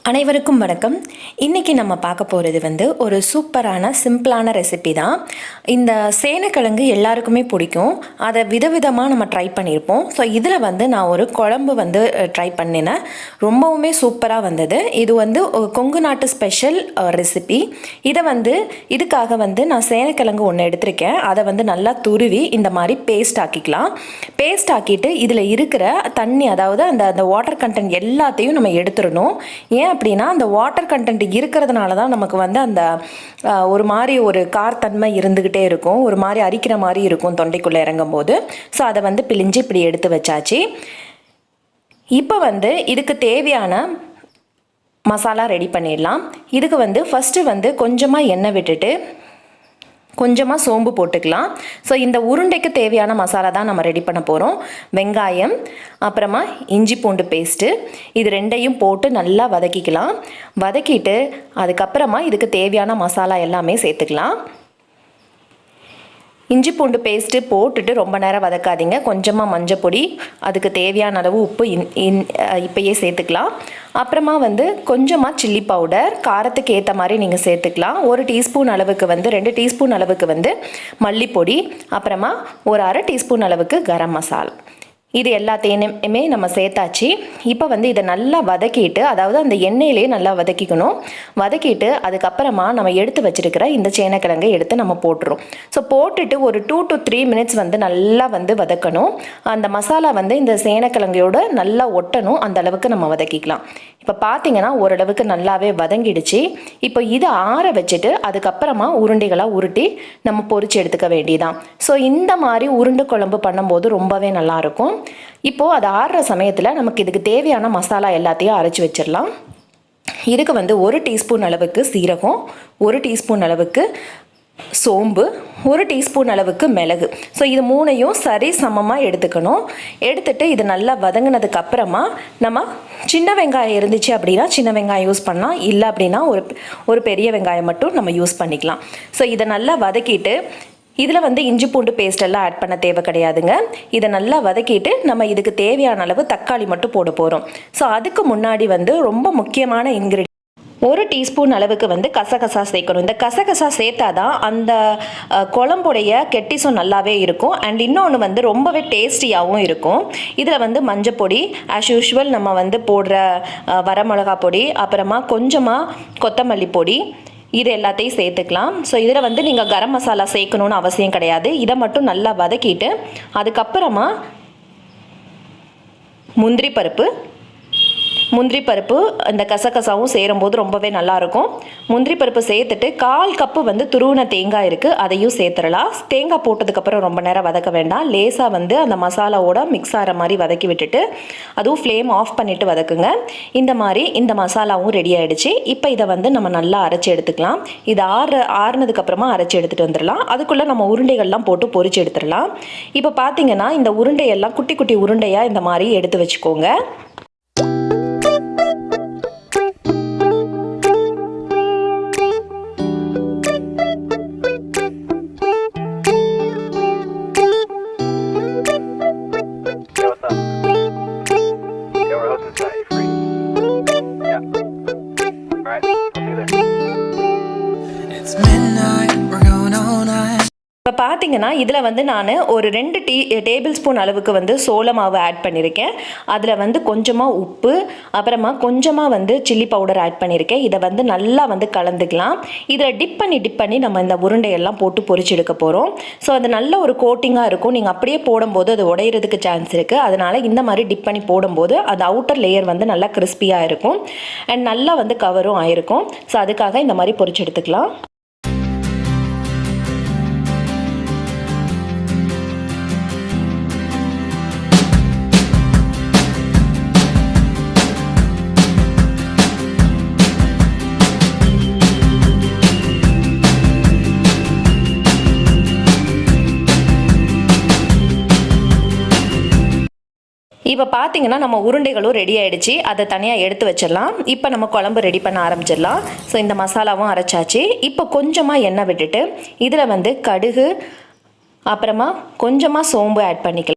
அனைவருக்கும் வணக்கம். இன்றைக்கி நம்ம பார்க்க போகிறது ஒரு சூப்பரான சிம்பிளான ரெசிபி தான். இந்த சேனைக்கிழங்கு எல்லாருக்குமே பிடிக்கும். அதை விதவிதமாக நம்ம ட்ரை பண்ணியிருப்போம். ஸோ இதில் நான் ஒரு குழம்பு ட்ரை பண்ணினேன். ரொம்பவுமே சூப்பராக வந்தது. இது கொங்கு நாட்டு ஸ்பெஷல் ரெசிபி. இதை இதுக்காக நான் சேனைக்கிழங்கு ஒன்று எடுத்திருக்கேன். அதை நல்லா துருவி இந்த மாதிரி பேஸ்ட் ஆக்கிக்கலாம். பேஸ்ட் ஆக்கிட்டு இதில் இருக்கிற தண்ணி, அதாவது அந்த வாட்டர் கண்டென்ட் எல்லாத்தையும் நம்ம எடுத்துடணும். ஏன் அப்படின்னா அந்த வாட்டர் கண்டென்ட் இருக்கிறதுனால தான் நமக்கு அந்த ஒரு மாதிரி ஒரு காரத்தன்மை இருந்துக்கிட்டே இருக்கும், ஒரு மாதிரி அரிக்கிற மாதிரி இருக்கும் தொண்டைக்குள்ளே இறங்கும் போது. ஸோ அதை பிழிஞ்சு இப்படி எடுத்து வச்சாச்சு. இப்போ இதுக்கு தேவையான மசாலா ரெடி பண்ணிடலாம். இதுக்கு ஃபஸ்ட்டு கொஞ்சமாக எண்ணெய் விட்டுட்டு கொஞ்சமாக சோம்பு போட்டுக்கலாம். ஸோ இந்த உருண்டைக்கு தேவையான மசாலா தான் நம்ம ரெடி பண்ண போகிறோம். வெங்காயம், அப்புறமா இஞ்சி பூண்டு பேஸ்ட்டு, இது ரெண்டையும் போட்டு நல்லா வதக்கிக்கலாம். வதக்கிட்டு அதுக்கப்புறமா இதுக்கு தேவையான மசாலா எல்லாமே சேர்த்துக்கலாம். இஞ்சி பூண்டு பேஸ்ட்டு போட்டுட்டு ரொம்ப நேரம் வதக்காதீங்க. கொஞ்சமாக மஞ்சள் பொடி, அதுக்கு தேவையான அளவு உப்பு இப்போயே சேர்த்துக்கலாம். அப்புறமா கொஞ்சமாக சில்லி பவுடர், காரத்துக்கு ஏற்ற மாதிரி நீங்கள் சேர்த்துக்கலாம். 1 டீஸ்பூன் அளவுக்கு 2 டீஸ்பூன் அளவுக்கு மல்லிப்பொடி, அப்புறமா ஒரு அரை டீஸ்பூன் அளவுக்கு கரம் மசாலா, இது எல்லாத்தையுமே நம்ம சேர்த்தாச்சு. இப்போ இதை நல்லா வதக்கிட்டு, அதாவது அந்த எண்ணெயிலேயே நல்லா வதக்கிக்கணும். வதக்கிட்டு அதுக்கப்புறமா நம்ம எடுத்து வச்சுருக்கிற இந்த சேனைக்கிழங்கை எடுத்து நம்ம போட்டுரும். ஸோ போட்டுட்டு ஒரு 2 to 3 மினிட்ஸ் நல்லா வதக்கணும். அந்த மசாலா இந்த சேனைக்கிழங்கையோடு நல்லா ஒட்டணும். அந்த அளவுக்கு நம்ம வதக்கிக்கலாம். இப்போ பார்த்தீங்கன்னா ஓரளவுக்கு நல்லாவே வதங்கிடுச்சு. இப்போ இதை ஆற வச்சுட்டு அதுக்கப்புறமா உருண்டைகளாக உருட்டி நம்ம பொரிச்சு எடுத்துக்க வேண்டியதான். ஸோ இந்த மாதிரி உருண்டை குழம்பு பண்ணும்போது ரொம்பவே நல்லாயிருக்கும். இப்போது அது ஆறுற சமயத்தில் நமக்கு இதுக்கு தேவையான மசாலா எல்லாத்தையும் அரைச்சி வச்சிடலாம். இதுக்கு 1 டீஸ்பூன் அளவுக்கு சீரகம், 1 டீஸ்பூன் அளவுக்கு சோம்பு, 1 டீஸ்பூன் அளவுக்கு மிளகு. ஸோ இது மூணையும் சரி சமமாக எடுத்துக்கணும். எடுத்துட்டு இது நல்லா வதங்கினதுக்கு அப்புறமா நம்ம சின்ன வெங்காயம் இருந்துச்சு அப்படின்னா சின்ன வெங்காயம் யூஸ் பண்ணலாம். இல்லை அப்படின்னா ஒரு பெரிய வெங்காயம் மட்டும் நம்ம யூஸ் பண்ணிக்கலாம். ஸோ இதை நல்லா வதக்கிட்டு இதில் இஞ்சி பூண்டு பேஸ்ட் எல்லாம் ஆட் பண்ண தேவை கிடையாதுங்க. இதை நல்லா வதக்கிட்டு நம்ம இதுக்கு தேவையான அளவு தக்காளி மட்டும் போட போகிறோம். ஸோ அதுக்கு முன்னாடி ரொம்ப முக்கியமான இன்க்ரீடியன்ட் 1 டீஸ்பூன் அளவுக்கு கசகசா சேர்க்கணும். இந்த கசகசா சேர்த்தா தான் அந்த குழம்புடைய கெட்டிஸும் நல்லாவே இருக்கும். அண்ட் இன்னொன்று ரொம்பவே டேஸ்டியாகவும் இருக்கும். இதில் மஞ்சள் பொடி, ஆஸ் யூஷுவல் நம்ம போடுற வரமிளகா பொடி, அப்புறமா கொஞ்சமாக கொத்தமல்லி பொடி, இது எல்லாத்தையும் சேர்த்துக்கலாம். ஸோ இதில் நீங்கள் கரம் மசாலா சேர்க்கணுன்னு அவசியம் கிடையாது. இதை மட்டும் நல்லா வதக்கிட்டு அதுக்கப்புறமா முந்திரி பருப்பு அந்த கசகசாவும் சேரும்போது ரொம்பவே நல்லாயிருக்கும். முந்திரி பருப்பு சேர்த்துட்டு 1/4 கப்பு துருவின தேங்காய் இருக்குது, அதையும் சேர்த்துடலாம். தேங்காய் போட்டதுக்கப்புறம் ரொம்ப நேரம் வதக்க வேண்டாம். லேசாக அந்த மசாலாவோட மிக்ஸ் ஆகிற மாதிரி வதக்கி விட்டுட்டு அதுவும் ஃப்ளேம் ஆஃப் பண்ணிவிட்டு வதக்குங்க. இந்த மாதிரி இந்த மசாலாவும் ரெடி ஆகிடுச்சு. இப்போ இதை நம்ம நல்லா அரைச்சி எடுத்துக்கலாம். இது ஆறுனதுக்கப்புறமா அரைச்சி எடுத்துகிட்டு வந்துடலாம். அதுக்குள்ளே நம்ம உருண்டைகள்லாம் போட்டு பொரிச்சு எடுத்துடலாம். இப்போ பார்த்தீங்கன்னா இந்த உருண்டையெல்லாம் குட்டி குட்டி உருண்டையாக இந்த மாதிரி எடுத்து வச்சுக்கோங்க. இப்போ பார்த்தீங்கன்னா இதில் நான் ஒரு 2 டேபிள் ஸ்பூன் அளவுக்கு சோள மாவு ஆட் பண்ணியிருக்கேன். அதில் கொஞ்சமாக உப்பு, அப்புறமா கொஞ்சமாக சில்லி பவுடர் ஆட் பண்ணியிருக்கேன். இதை நல்லா கலந்துக்கலாம். இதில் டிப் பண்ணி நம்ம இந்த உருண்டையெல்லாம் போட்டு பொரிச்சு எடுக்க போகிறோம். ஸோ அது நல்ல ஒரு கோட்டிங்காக இருக்கும். நீங்கள் அப்படியே போடும்போது அது உடையிறதுக்கு சான்ஸ் இருக்குது. அதனால் இந்த மாதிரி டிப் பண்ணி போடும்போது அது அவுட்டர் லேயர் நல்லா கிறிஸ்பியாக இருக்கும் அண்ட் நல்லா கவரும் ஆயிருக்கும். ஸோ அதுக்காக இந்த மாதிரி பொரிச்சு எடுத்துக்கலாம். இப்போ பார்த்தீங்கன்னா நம்ம உருண்டைகளும் ரெடி ஆகிடுச்சு. அதை தனியாக எடுத்து வச்சிடலாம். இப்போ நம்ம குழம்பு ரெடி பண்ண ஆரம்பிச்சிடலாம். ஸோ இந்த மசாலாவும் அரைச்சாச்சு. இப்போ கொஞ்சமாக எண்ணெய் விட்டுட்டு இதில் கடுகு, அப்புறமா கொஞ்சமாக சோம்பு ஆட் பண்ணிக்கலாம்.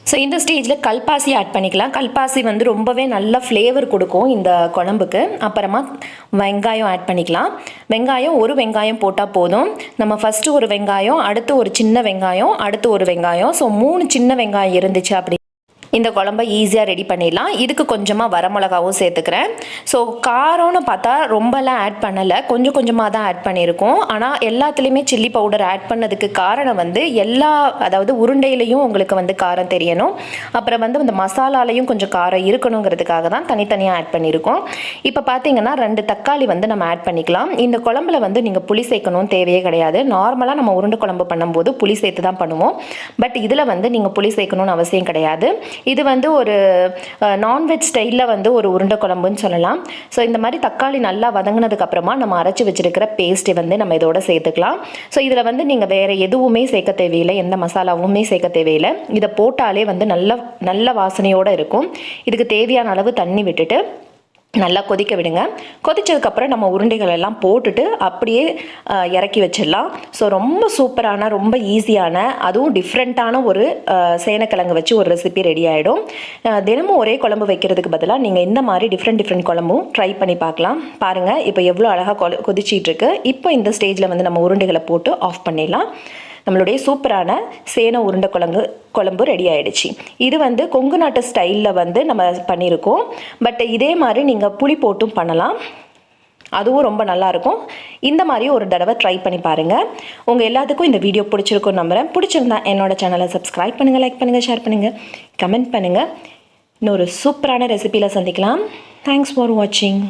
ஸோ இந்த ஸ்டேஜில் கல்பாசி ஆட் பண்ணிக்கலாம். கல்பாசி வந்து ரொம்பவே நல்ல ஃப்ளேவர் கொடுக்கும் இந்த குழம்புக்கு. அப்புறமா வெங்காயம் ஆட் பண்ணிக்கலாம். வெங்காயம் ஒரு வெங்காயம் போட்டால் போதும். நம்ம ஃபஸ்ட்டு ஒரு வெங்காயம், அடுத்து ஒரு சின்ன வெங்காயம், அடுத்து ஒரு வெங்காயம், ஸோ 3 சின்ன வெங்காயம் இருந்துச்சு அப்படி இந்த குழம்ப ஈஸியாக ரெடி பண்ணிடலாம். இதுக்கு கொஞ்சமாக வரமிளகாவும் சேர்த்துக்கிறேன். ஸோ காரம்னு பார்த்தா ரொம்பலாம் ஆட் பண்ணலை, கொஞ்சம் கொஞ்சமாக தான் ஆட் பண்ணியிருக்கோம். ஆனால் எல்லாத்துலேயுமே சில்லி பவுடர் ஆட் பண்ணதுக்கு காரணம் வந்து அதாவது உருண்டையிலையும் உங்களுக்கு வந்து காரம் தெரியணும், அப்புறம் வந்து இந்த மசாலாலையும் கொஞ்சம் காரம் இருக்கணுங்கிறதுக்காக தான் தனித்தனியாக ஆட் பண்ணியிருக்கோம். இப்போ பார்த்தீங்கன்னா 2 தக்காளி வந்து நம்ம ஆட் பண்ணிக்கலாம். இந்த குழம்புல வந்து நீங்கள் புளி சேர்க்கணும் தேவையே கிடையாது. நார்மலாக நம்ம உருண்டை குழம்பு பண்ணும்போது புளி சேர்த்து தான் பண்ணுவோம். பட் இதில் வந்து நீங்கள் புளி சேர்க்கணும்னு அவசியம் கிடையாது. இது வந்து ஒரு நான்வெஜ் ஸ்டைலில் வந்து ஒரு உருண்டை குழம்புன்னு சொல்லலாம். ஸோ இந்த மாதிரி தக்காளி நல்லா வதங்கினதுக்கப்புறமா நம்ம அரைச்சி வச்சுருக்கிற பேஸ்ட்டை வந்து நம்ம இதோட சேர்த்துக்கலாம். ஸோ இதில் வந்து நீங்கள் வேறு எதுவுமே சேர்க்க தேவையில்லை, எந்த மசாலாவுமே சேர்க்க தேவையில்லை. இதை போட்டாலே வந்து நல்ல வாசனையோடு இருக்கும். இதுக்கு தேவையான அளவு தண்ணி விட்டுட்டு நல்லா கொதிக்க விடுங்க. கொதிச்சதுக்கப்புறம் நம்ம உருண்டைகள் எல்லாம் போட்டுட்டு அப்படியே இறக்கி வச்சிடலாம். ஸோ ரொம்ப சூப்பரான, ரொம்ப ஈஸியான, அதுவும் டிஃப்ரெண்ட்டான ஒரு சேனக்கிழங்கு வச்சு ஒரு ரெசிபி ரெடி ஆகிடும். தினமும் ஒரே குழம்பு வைக்கிறதுக்கு பதிலாக நீங்கள் இந்த மாதிரி டிஃப்ரெண்ட் குழம்பும் ட்ரை பண்ணி பார்க்கலாம். பாருங்கள் இப்போ எவ்வளோ அழகாக கொதிச்சிட்ருக்கு. இப்போ இந்த ஸ்டேஜில் வந்து நம்ம உருண்டைகளை போட்டு ஆஃப் பண்ணிடலாம். நம்மளுடைய சூப்பரான சேனை உருண்டை குழம்பு ரெடி ஆகிடுச்சு. இது வந்து கொங்கு நாட்டு ஸ்டைலில் வந்து நம்ம பண்ணியிருக்கோம். பட் இதே மாதிரி நீங்கள் புளி போட்டும் பண்ணலாம், அதுவும் ரொம்ப நல்லாயிருக்கும். இந்த மாதிரி ஒரு தடவை ட்ரை பண்ணி பாருங்கள். உங்கள் எல்லாத்துக்கும் இந்த வீடியோ பிடிச்சிருக்குன்னு நம்புகிறேன். பிடிச்சிருந்தா என்னோட சேனலை சப்ஸ்கிரைப் பண்ணுங்கள், லைக் பண்ணுங்கள், ஷேர் பண்ணுங்கள், கமெண்ட் பண்ணுங்கள். இன்னொரு சூப்பரான ரெசிபியில் சந்திக்கலாம். தேங்க்ஸ் ஃபார் வாட்சிங்.